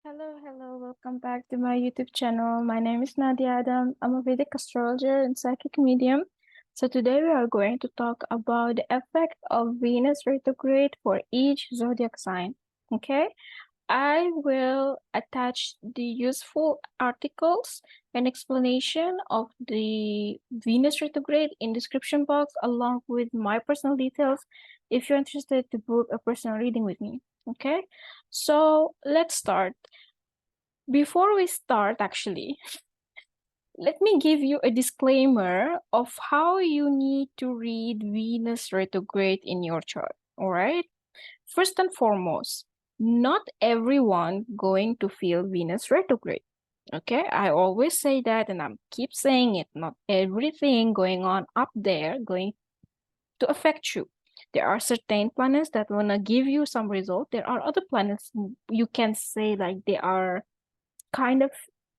Hello, welcome back to my YouTube channel. My name is Nadia. I'm a Vedic Astrologer and Psychic Medium. So today we are going to talk about the effect of Venus retrograde for each zodiac sign. Okay, I will attach the useful articles and explanation of the Venus retrograde in description box along with my personal details if you're interested to book a personal reading with me. Okay, so let's start. Before we start, actually, let me give you a disclaimer of how you need to read Venus retrograde in your chart, all right? First and foremost, not everyone going to feel Venus retrograde, okay? I always say that and I keep saying it. Not everything going on up there going to affect you. There are certain planets that want to give you some result. There are other planets you can say like they are kind of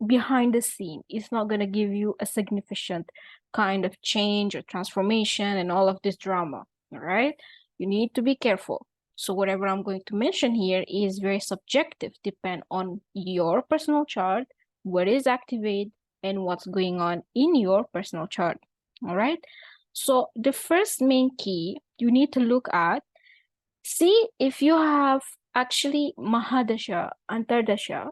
behind the scene. It's not going to give you a significant kind of change or transformation and all of this drama. All right, you need to be careful. So whatever I'm going to mention here is very subjective, depend on your personal chart, what is activated and what's going on in your personal chart. All right, so the first main key you need to look at, see if you have actually Mahadasha, Antardasha,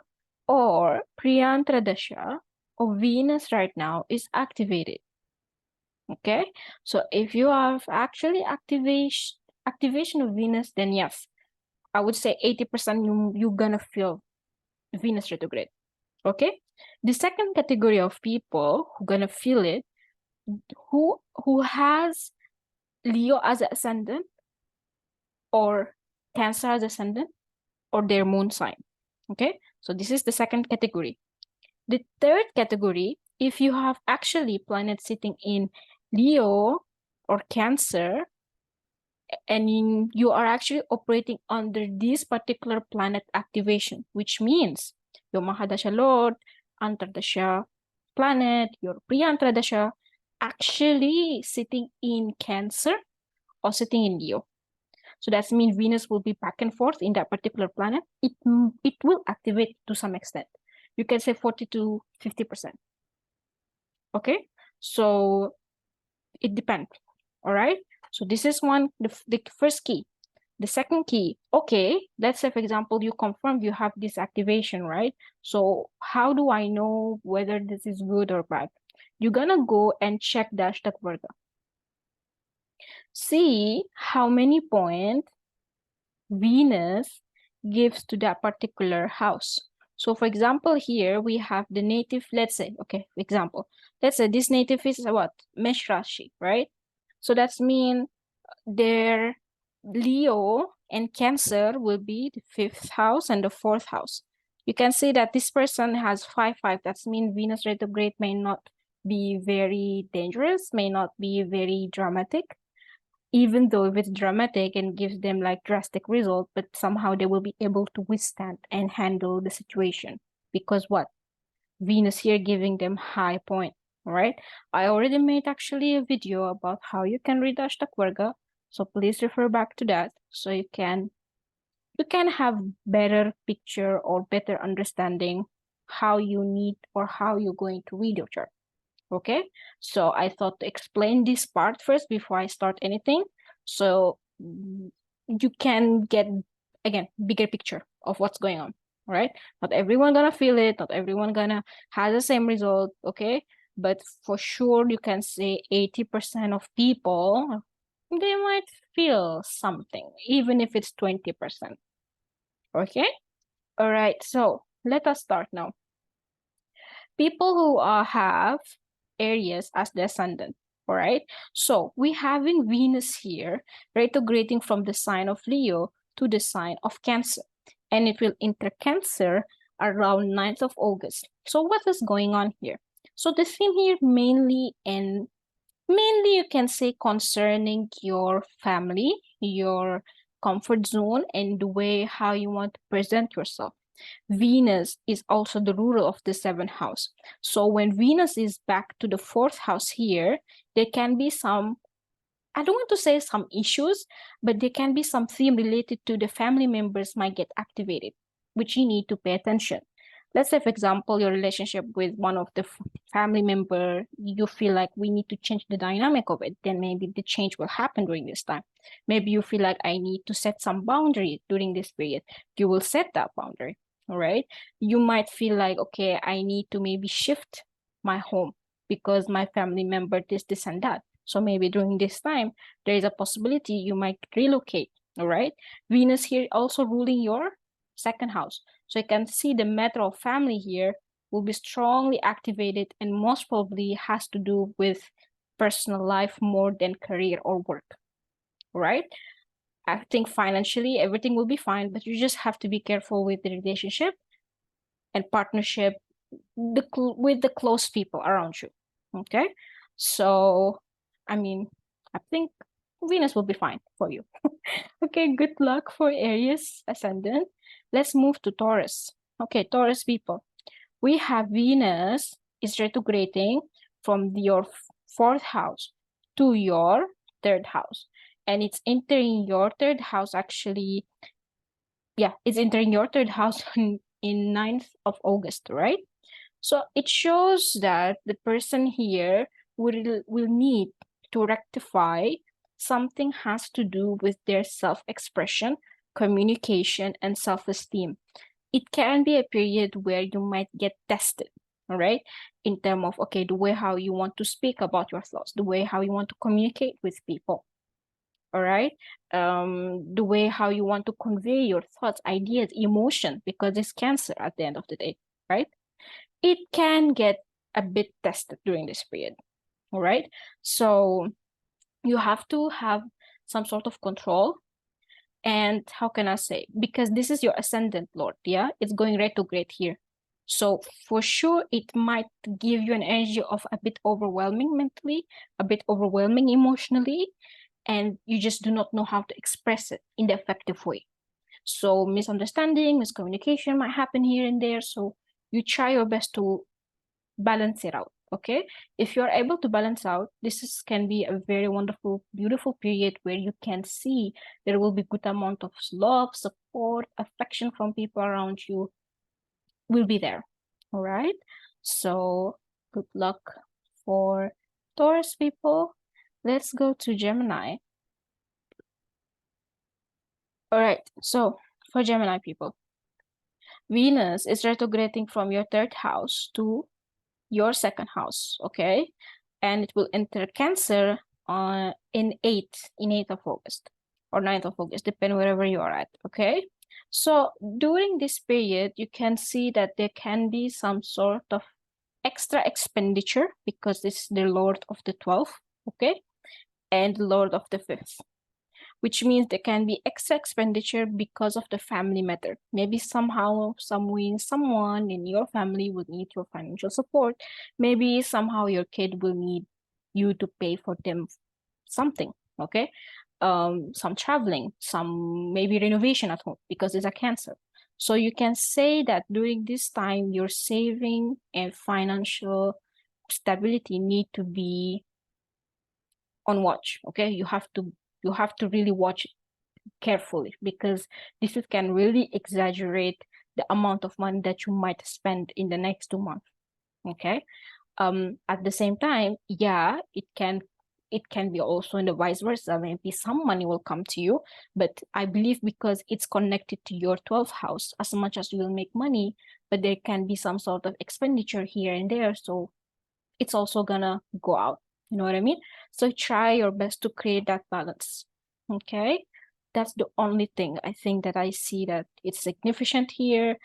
or Priyantradasha of Venus right now is activated. Okay, so if you have actually activation of Venus, then yes, I would say 80% you're gonna feel Venus retrograde. Okay, the second category of people who gonna feel it, who has Leo as an ascendant or Cancer as ascendant or their moon sign. Okay, so this is the second category. The third category, if you have actually planet sitting in Leo or Cancer, and you are actually operating under this particular planet activation, which means your Mahadasha Lord, Antardasha planet, your Priyantradasha actually sitting in Cancer or sitting in Leo. So that means Venus will be back and forth in that particular planet. It will activate to some extent. You can say 40 to 50%. Okay, so it depends. All right, so this is the first key. The second key, okay, let's say for example you confirm you have this activation, right? So how do I know whether this is good or bad? You're gonna go and check the Ashtaka Varga. See how many points Venus gives to that particular house. So for example, here we have the native, let's say, okay, example, let's say this native is what? Mesh Rashi, right? So that's mean their Leo and Cancer will be the 5th house and the 4th house. You can see that this person has 5-5. That's mean Venus retrograde may not be very dangerous, may not be very dramatic, even though if it's dramatic and gives them like drastic result, but somehow they will be able to withstand and handle the situation. Because what? Venus here giving them high point, all right? I already made actually a video about how you can read Ashtaka Varga, so please refer back to that so you can have better picture or better understanding how you need or how you're going to read your chart. Okay, so I thought to explain this part first before I start anything, so you can get again bigger picture of what's going on. All right, not everyone gonna feel it, not everyone gonna have the same result. Okay, but for sure you can say 80% of people, they might feel something even if it's 20%. Okay, all right, so let us start now. People who have Aries as the ascendant, all right? So we having Venus here retrograding from the sign of Leo to the sign of Cancer, and it will enter Cancer around 9th of August. So what is going on here? So the theme here mainly you can say concerning your family, your comfort zone, and the way how you want to present yourself. Venus is also the ruler of the 7th house. So when Venus is back to the 4th house here, there can be some, I don't want to say some issues, but there can be some theme related to the family members might get activated. which you need to pay attention. Let's say, for example, your relationship with one of the family member, you feel like we need to change the dynamic of it, then maybe the change will happen during this time. Maybe you feel like I need to set some boundary during this period. You will set that boundary, all right? You might feel like, okay, I need to maybe shift my home because my family member this and that. So maybe during this time, there is a possibility you might relocate, all right? Venus here also ruling your second house. So you can see the matter of family here will be strongly activated and most probably has to do with personal life more than career or work, right? I think financially everything will be fine, but you just have to be careful with the relationship and partnership with the close people around you, okay? So, I mean, I think Venus will be fine for you. Okay, good luck for Aries ascendant. Let's move to Taurus. Okay, Taurus people. We have Venus is retrograding from your fourth house to your third house. And it's entering your third house actually. Yeah, it's entering your third house in 9th of August, right? So it shows that the person here will need to rectify something has to do with their self-expression, communication, and self-esteem. It can be a period where you might get tested, all right? In terms of, okay, the way how you want to speak about your thoughts, the way how you want to communicate with people, all right? The way how you want to convey your thoughts, ideas, emotion, because it's Cancer at the end of the day, right? It can get a bit tested during this period, all right? So you have to have some sort of control. And how can I say? Because this is your ascendant lord, yeah? It's going retrograde here. So for sure, it might give you an energy of a bit overwhelming mentally, a bit overwhelming emotionally, and you just do not know how to express it in the effective way. So misunderstanding, miscommunication might happen here and there. So you try your best to balance it out, okay? If you're able to balance out, can be a very wonderful, beautiful period where you can see there will be good amount of love, support, affection from people around you will be there, all right? So good luck for Taurus people. Let's go to Gemini. All right, so for Gemini people, Venus is retrograding from your third house to your second house, okay? And it will enter Cancer in 8th of August or 9th of August, depending wherever you are at, okay? So during this period, you can see that there can be some sort of extra expenditure because this is the Lord of the 12th, okay? And Lord of the 5th, which means there can be extra expenditure because of the family matter. Maybe somehow, some way, someone in your family will need your financial support. Maybe somehow your kid will need you to pay for them something, okay? Some traveling, some maybe renovation at home because it's a Cancer. So you can say that during this time, your saving and financial stability need to be on watch, okay? You have to really watch carefully because this can really exaggerate the amount of money that you might spend in the next 2 months, okay? At the same time, yeah, it can be also in the vice versa. Maybe some money will come to you, but I believe because it's connected to your 12th house, as much as you will make money, but there can be some sort of expenditure here and there, so it's also gonna go out. You know what I mean? So try your best to create that balance, okay? That's the only thing I think that I see that it's significant here.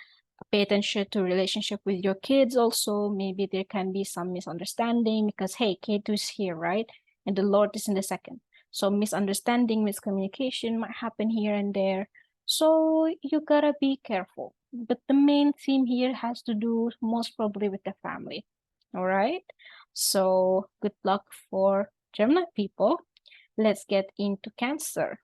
Pay attention to relationship with your kids also. Maybe there can be some misunderstanding because, hey, K2 is here, right? And the Lord is in the second. So misunderstanding, miscommunication might happen here and there. So you gotta be careful. But the main theme here has to do most probably with the family, all right? So good luck for Gemini people. Let's get into Cancer.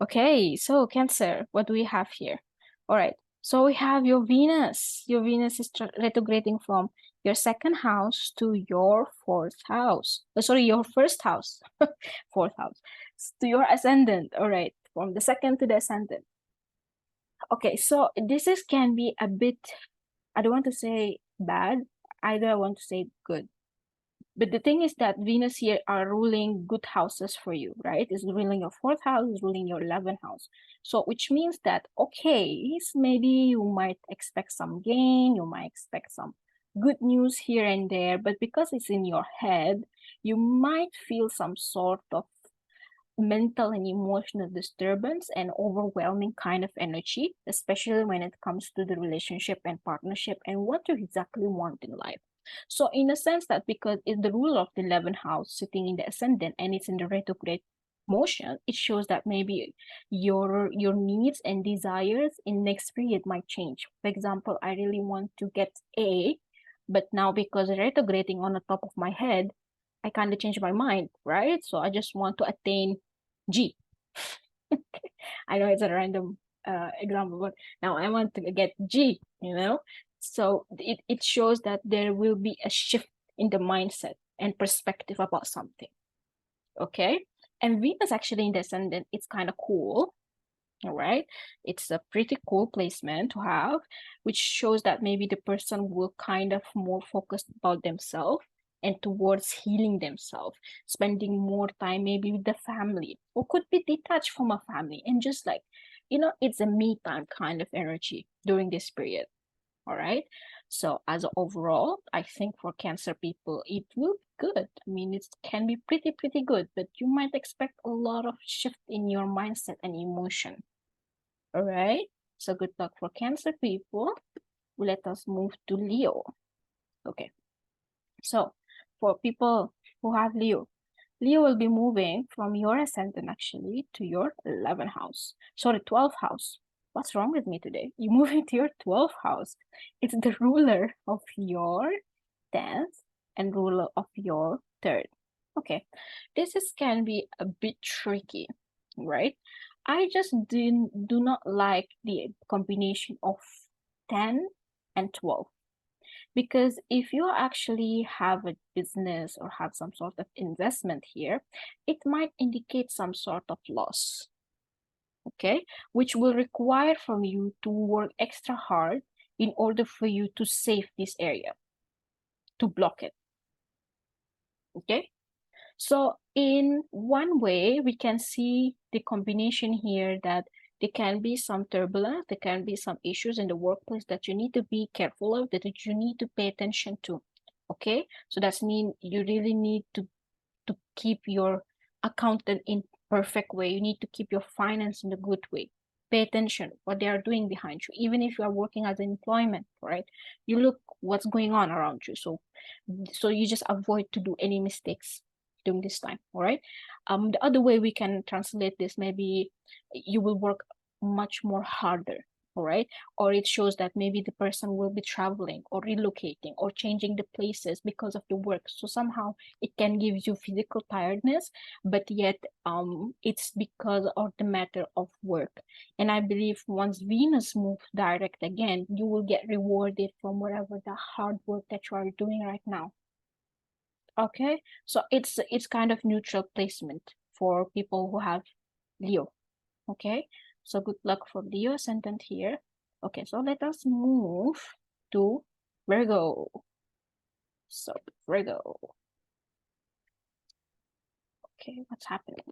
Okay, so Cancer, what do we have here? All right, so we have your Venus. Your Venus is retrograding from your second house to your fourth house. Sorry, your first house, fourth house, to your ascendant. All right, from the second to the ascendant. Okay, so this is can be a bit, I don't want to say bad, either I want to say good. But the thing is that Venus here are ruling good houses for you, right? It's ruling your fourth house, it's ruling your 11th house. So which means that, okay, maybe you might expect some gain, you might expect some good news here and there, but because it's in your head, you might feel some sort of mental and emotional disturbance and overwhelming kind of energy, especially when it comes to the relationship and partnership and what you exactly want in life. So in a sense that because it's the ruler of the 11th house sitting in the ascendant and it's in the retrograde motion, it shows that maybe your needs and desires in next period might change. For example, I really want to get A, but now because retrograding on the top of my head, I kind of changed my mind, right? So I just want to attain G. I know it's a random example, but now I want to get G, you know? So it shows that there will be a shift in the mindset and perspective about something, okay? And Venus actually in the ascendant, it's kind of cool, all right? It's a pretty cool placement to have, which shows that maybe the person will kind of more focused about themselves and towards healing themselves, spending more time maybe with the family, or could be detached from a family and just like, it's a me time kind of energy during this period. All right. So as overall, I think for Cancer people, it will be good. I mean, it can be pretty good, but you might expect a lot of shift in your mindset and emotion. All right. So good luck for Cancer people. Let us move to Leo. Okay. So for people who have Leo, Leo will be moving from your ascendant actually to your 11th house. Sorry, 12th house. What's wrong with me today? You're moving to your 12th house. It's the ruler of your 10th and ruler of your 3rd. Okay, this can be a bit tricky, right? I just do not like the combination of 10 and 12. Because if you actually have a business or have some sort of investment here, it might indicate some sort of loss, okay? Which will require from you to work extra hard in order for you to save this area, to block it, okay? So in one way, we can see the combination here that there can be some turbulence, there can be some issues in the workplace that you need to be careful of, that you need to pay attention to, okay? So that's mean you really need to keep your accountant in perfect way. You need to keep your finance in a good way. Pay attention what they are doing behind you, even if you are working as an employment, right? You look what's going on around you. So you just avoid to do any mistakes during this time, all right? The other way we can translate this, maybe you will work much more harder, all right? Or it shows that maybe the person will be traveling or relocating or changing the places because of the work. So somehow it can give you physical tiredness, but yet it's because of the matter of work. And I believe once Venus moves direct again, you will get rewarded from whatever the hard work that you are doing right now. Okay, so it's kind of neutral placement for people who have Leo. Okay, so good luck for Leo ascendant here. Okay, so let us move to Virgo. So Virgo. Okay, what's happening?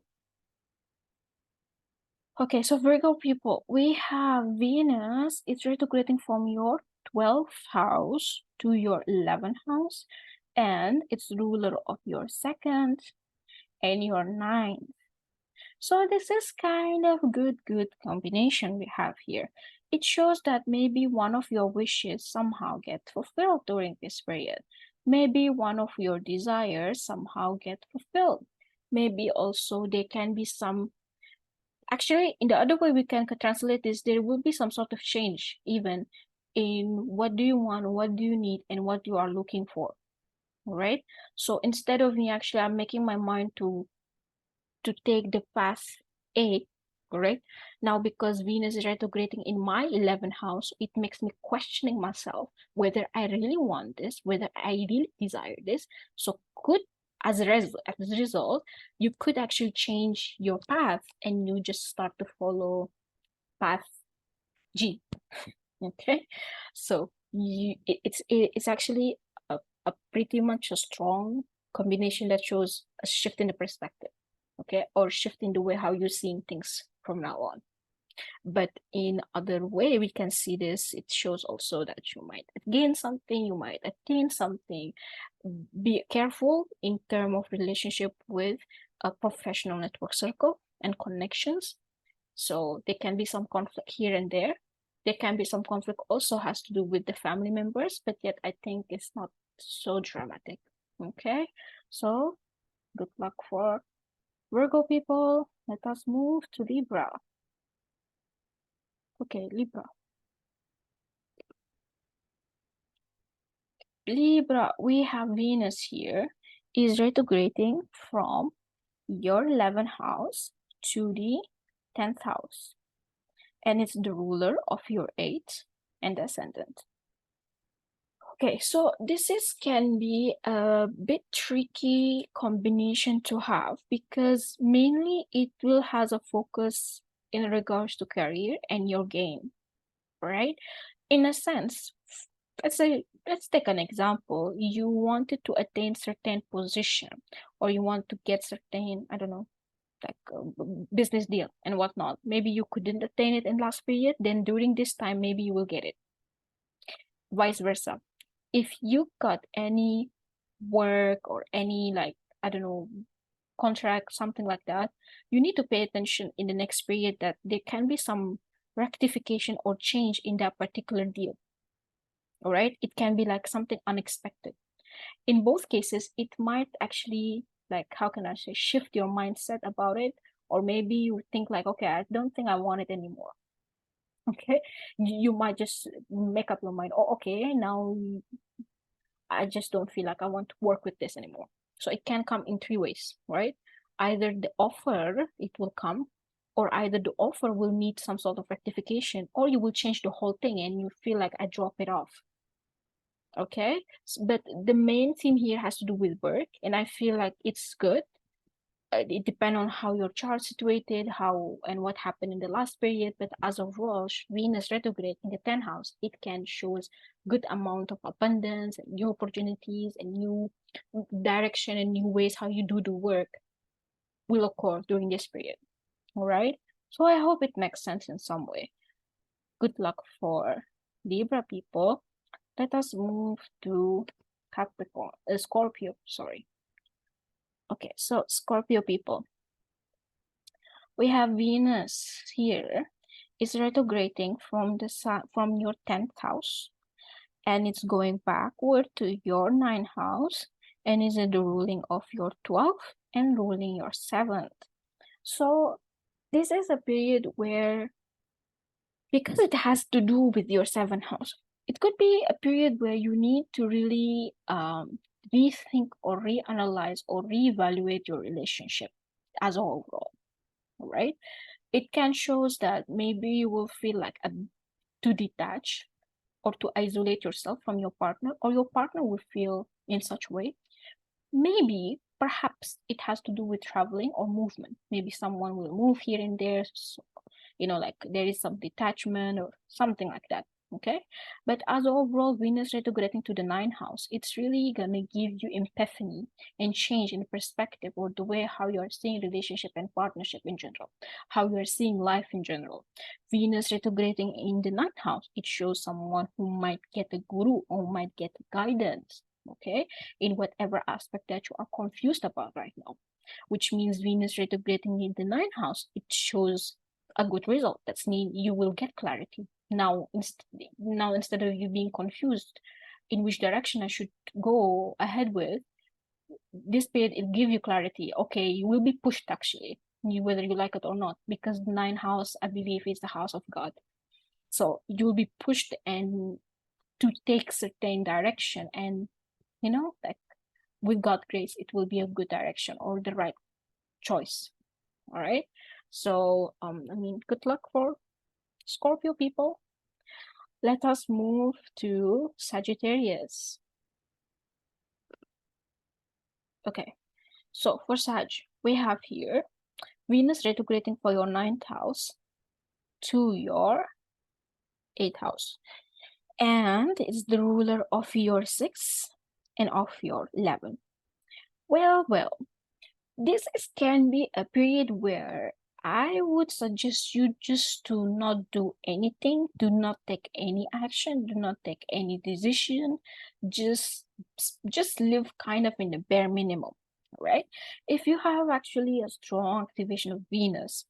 Okay, so Virgo people, we have Venus. It's retrograding from your 12th house to your 11th house, and it's ruler of your 2nd and your 9th. So this is kind of good combination we have here. It shows that maybe one of your wishes somehow get fulfilled during this period. Maybe one of your desires somehow get fulfilled. Maybe also there can be some, actually in the other way we can translate this, there will be some sort of change even in what do you want, what do you need, and what you are looking for. All right. So instead of me actually, I'm making my mind to take the path A, correct? Now, because Venus is retrograding in my 11th house, it makes me questioning myself whether I really want this, whether I really desire this. So as a result, you could actually change your path and you just start to follow path G. Okay, so it's actually a pretty much a strong combination that shows a shift in the perspective, okay, or shift in the way how you're seeing things from now on. But in other way we can see this, it shows also that you might gain something, you might attain something. Be careful in terms of relationship with a professional network circle and connections. So there can be some conflict here and there. There can be some conflict also has to do with the family members, but yet I think it's not so dramatic. Okay, so good luck for Virgo people. Let us move to Libra. Okay, Libra. Libra, we have Venus here, is retrograding from your 11th house to the 10th house. And it's the ruler of your 8th and ascendant. Okay, so this can be a bit tricky combination to have because mainly it will has a focus in regards to career and your game, right? In a sense, let's take an example. You wanted to attain certain position, or you want to get certain, I don't know, like a business deal and whatnot. Maybe you couldn't attain it in last period, then during this time maybe you will get it. Vice versa. If you got any work or any, like, I don't know, contract, something like that, you need to pay attention in the next period that there can be some rectification or change in that particular deal. All right, it can be like something unexpected. In both cases, it might actually, like, how can I say, shift your mindset about it, or maybe you think like, okay, I don't think I want it anymore. Okay, you might just make up your mind, oh, okay, now I just don't feel like I want to work with this anymore. So it can come in three ways, right? Either the offer, it will come, or either the offer will need some sort of rectification, or you will change the whole thing and you feel like I drop it off. Okay, but the main theme here has to do with work, and I feel like it's good. It depends on how your chart situated, how and what happened in the last period, but as overall, Venus retrograde in the 10th house, it can show good amount of abundance and new opportunities and new direction and new ways how you do the work will occur during this period. All right, so I hope it makes sense in some way. Good luck for Libra people. Let us move to Capricorn, Scorpio, sorry. Okay, so Scorpio people, we have Venus here. It's retrograding from the sun, from your 10th house, and it's going backward to your 9th house, and is the ruling of your 12th and ruling your 7th. So this is a period where, because it has to do with your 7th house, it could be a period where you need to really rethink or reanalyze or reevaluate your relationship as a overall, right? It can show that maybe you will feel like to detach or to isolate yourself from your partner, or your partner will feel in such way. Maybe, perhaps it has to do with traveling or movement. Maybe someone will move here and there, so, like there is some detachment or something like that. Okay, but as overall, Venus retrograding to the 9th house, it's really gonna give you epiphany and change in perspective, or the way how you are seeing relationship and partnership in general, how you are seeing life in general. Venus retrograding in the 9th house, it shows someone who might get a guru or might get guidance, okay, in whatever aspect that you are confused about right now, which means Venus retrograding in the 9th house, it shows a good result. That's mean you will get clarity. Now instead of you being confused in which direction I should go ahead with, this period it give you clarity. Okay, you will be pushed actually, whether you like it or not, because the 9th house, I believe, is the house of God. So you'll be pushed and to take certain direction, and like with God's grace, it will be a good direction or the right choice. All right. So good luck for Scorpio people. Let us move to Sagittarius. Okay, so for Sag, we have here Venus retrograding for your 9th house to your 8th house. And it's the ruler of your 6th and of your 11th. Well, can be a period where I would suggest you just to not do anything, do not take any action, do not take any decision, just live kind of in the bare minimum, right? If you have actually a strong activation of Venus,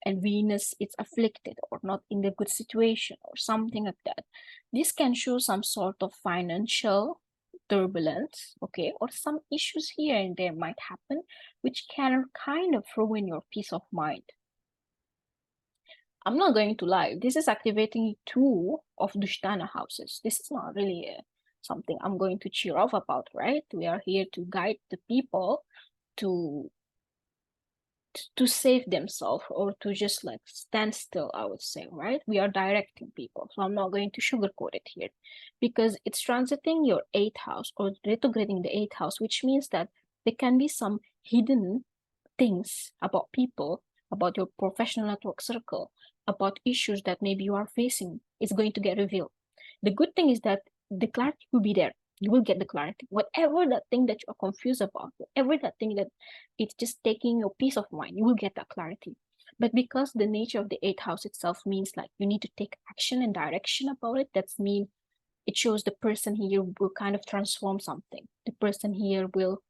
and Venus is afflicted or not in a good situation or something like that, this can show some sort of financial turbulence, okay, or some issues here and there might happen, which can kind of ruin your peace of mind. I'm not going to lie, this is activating 2 of Dushtana houses. This is not really something I'm going to cheer off about, right? We are here to guide the people to save themselves, or to just like stand still, I would say, right? We are directing people, so I'm not going to sugarcoat it here, because it's transiting your 8th house or retrograding the 8th house, which means that there can be some hidden things about people, about your professional network circle, about issues that maybe you are facing. It's going to get revealed. The good thing is that the clarity will be there. You will get the clarity. Whatever that thing that you're confused about, whatever that thing that it's just taking your peace of mind, you will get that clarity. But because the nature of the 8th house itself means like you need to take action and direction about it, that's mean it shows the person here will kind of transform something. The person here will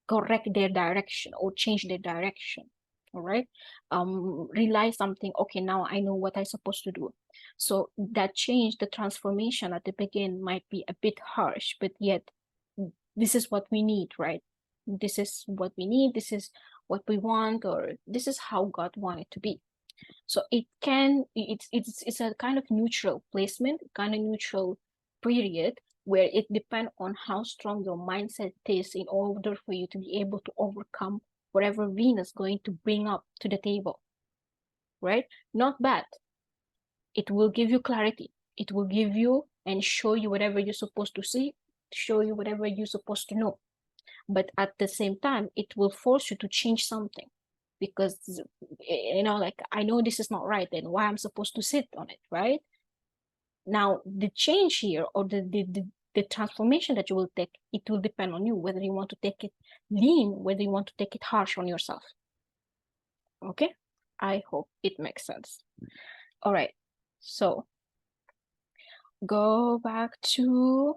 correct their direction or change their direction. All right, realize something. Okay, now I know what I'm supposed to do. So that change, the transformation at the beginning might be a bit harsh, but yet this is what we need, right? This is what we need. This is what we want, or this is how God wanted to be. So it's a kind of neutral placement, kind of neutral period, where it depends on how strong your mindset is in order for you to be able to overcome whatever Venus is going to bring up to the table, right? Not bad. It will give you clarity. It will give you and show you whatever you're supposed to see, show you whatever you're supposed to know. But at the same time, it will force you to change something, because, you know, like, I know this is not right, then why I'm supposed to sit on it, right? Now, the change here, or the transformation that you will take, it will depend on you, whether you want to take it lean, whether you want to take it harsh on yourself. Okay, I hope it makes sense. All right, so go back to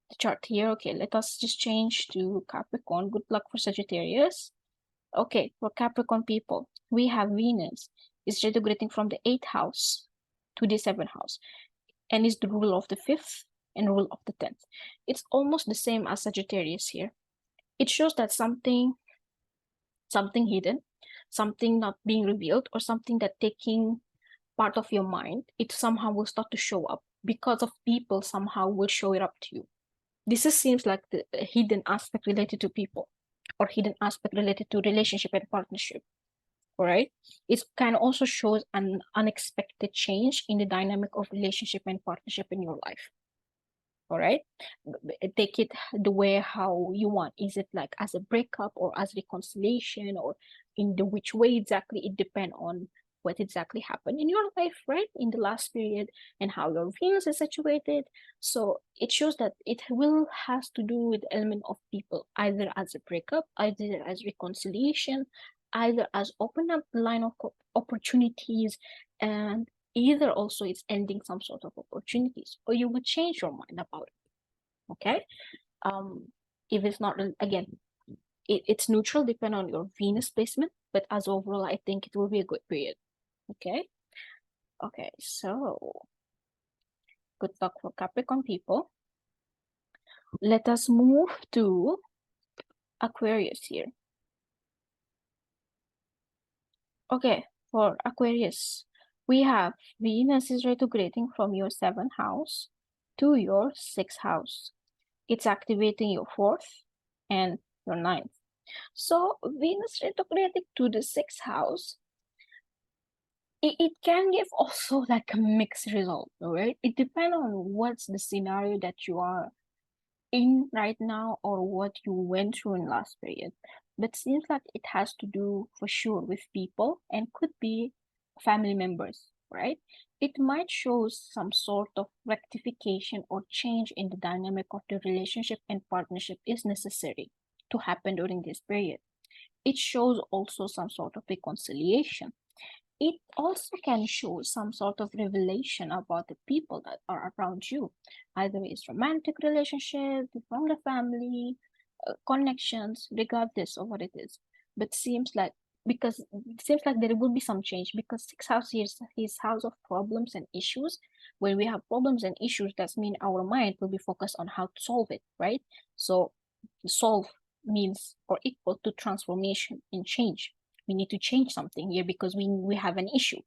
the chart here. Okay, let us just change to Capricorn. Good luck for Sagittarius. Okay, for Capricorn people, we have Venus is retrograding from the 8th house to the 7th house, and is the rule of the 5th and rule of the 10th. It's almost the same as Sagittarius here. It shows that something hidden, something not being revealed, or something that taking part of your mind, it somehow will start to show up because of people somehow will show it up to you. This seems like the hidden aspect related to people, or hidden aspect related to relationship and partnership. All right, it can also show an unexpected change in the dynamic of relationship and partnership in your life. All right, take it the way how you want. Is it like as a breakup, or as reconciliation, or in the which way exactly? It depends on what exactly happened in your life, right, in the last period, and how your Venus is situated. So it shows that it will has to do with the element of people, either as a breakup, either as reconciliation, either as open up the line of opportunities, and either also it's ending some sort of opportunities, or you would change your mind about it. Okay, if it's not, again, it's neutral, depend on your Venus placement, but as overall, I think it will be a good period. Okay, so good luck for Capricorn people. Let us move to Aquarius here. Okay, for Aquarius, we have Venus is retrograding from your 7th house to your 6th house. It's activating your 4th and your 9th. So Venus retrograding to the 6th house, it can give also like a mixed result, right? It depends on what's the scenario that you are in right now, or what you went through in last period. But seems like it has to do for sure with people, and could be family members, right? It might show some sort of rectification or change in the dynamic of the relationship and partnership is necessary to happen during this period. It shows also some sort of reconciliation. It also can show some sort of revelation about the people that are around you, either it's romantic relationship, from the family, connections, regardless of what it is. But seems like, because it seems like there will be some change, because sixth house here is his house of problems and issues. When we have problems and issues, that means our mind will be focused on how to solve it, right? So solve means or equal to transformation and change. We need to change something here because we have an issue.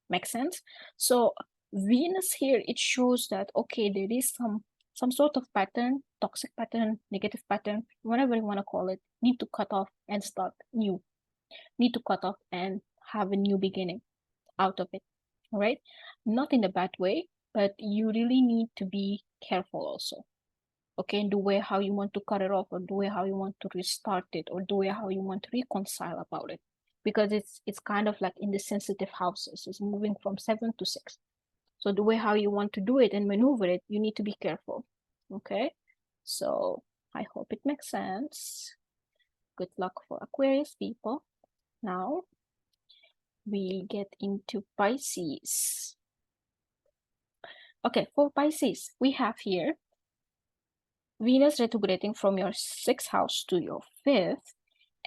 Make sense? So Venus here, it shows that, okay, there is some sort of pattern, toxic pattern, negative pattern, whatever you want to call it, need to cut off and start new. Need to cut off and have a new beginning out of it. All right? Not in a bad way, but you really need to be careful also. Okay, the way how you want to cut it off, or the way how you want to restart it, or the way how you want to reconcile about it, because it's kind of like in the sensitive houses. It's moving from 7 to 6. So the way how you want to do it and maneuver it, you need to be careful. Okay, so I hope it makes sense. Good luck for Aquarius people. Now we get into Pisces. Okay, for Pisces, we have here Venus retrograding from your 6th house to your 5th,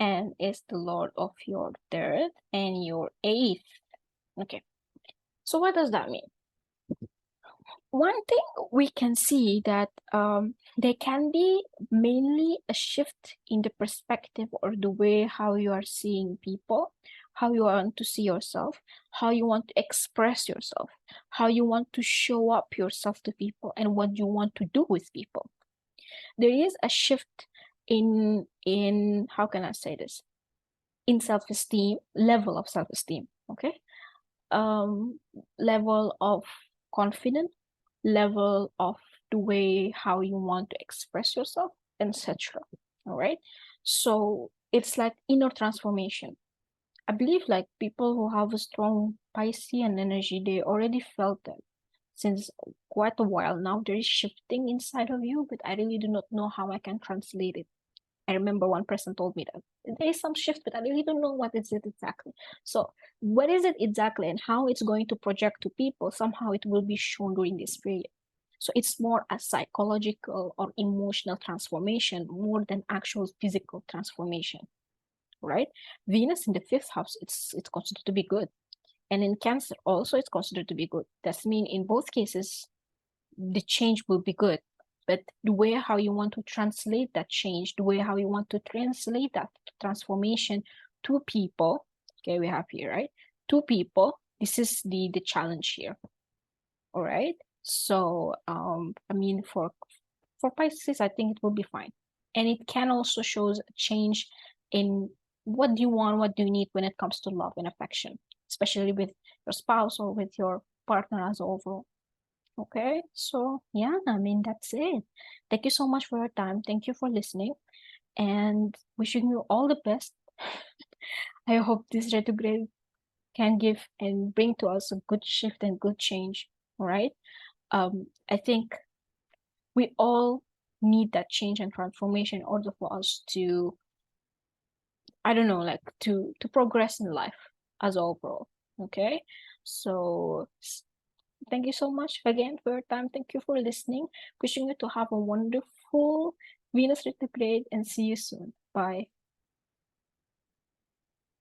and is the lord of your 3rd and your 8th. Okay, so what does that mean? One thing we can see that there can be mainly a shift in the perspective or the way how you are seeing people, how you want to see yourself, how you want to express yourself, how you want to show up yourself to people, and what you want to do with people. There is a shift in how can I say this, in self-esteem, level of self-esteem, okay, level of confidence, level of the way how you want to express yourself, etc. All right, so it's like inner transformation. I believe like people who have a strong Piscean energy, they already felt that since quite a while now. There is shifting inside of you, but I really do not know how I can translate it. I remember one person told me that there is some shift, but I really don't know what is it exactly. So what is it exactly and how it's going to project to people, somehow it will be shown during this period. So it's more a psychological or emotional transformation more than actual physical transformation, right? Venus in the 5th house, it's considered to be good. And in Cancer also, it's considered to be good. That means in both cases, the change will be good. But the way how you want to translate that change, the way how you want to translate that transformation to people, okay, we have here, right? To people, this is the challenge here. All right. So, I mean, for Pisces, I think it will be fine. And it can also show a change in what do you want, what do you need when it comes to love and affection, especially with your spouse or with your partner as overall. Okay, so yeah, I mean, that's it. Thank you so much for your time. Thank you for listening, and wishing you all the best. I hope this retrograde can give and bring to us a good shift and good change. All right. I think we all need that change and transformation in order for us to, I don't know, like to progress in life as overall. Okay, so thank you so much again for your time. Thank you for listening. Wishing you to have a wonderful Venus retrograde and see you soon. Bye.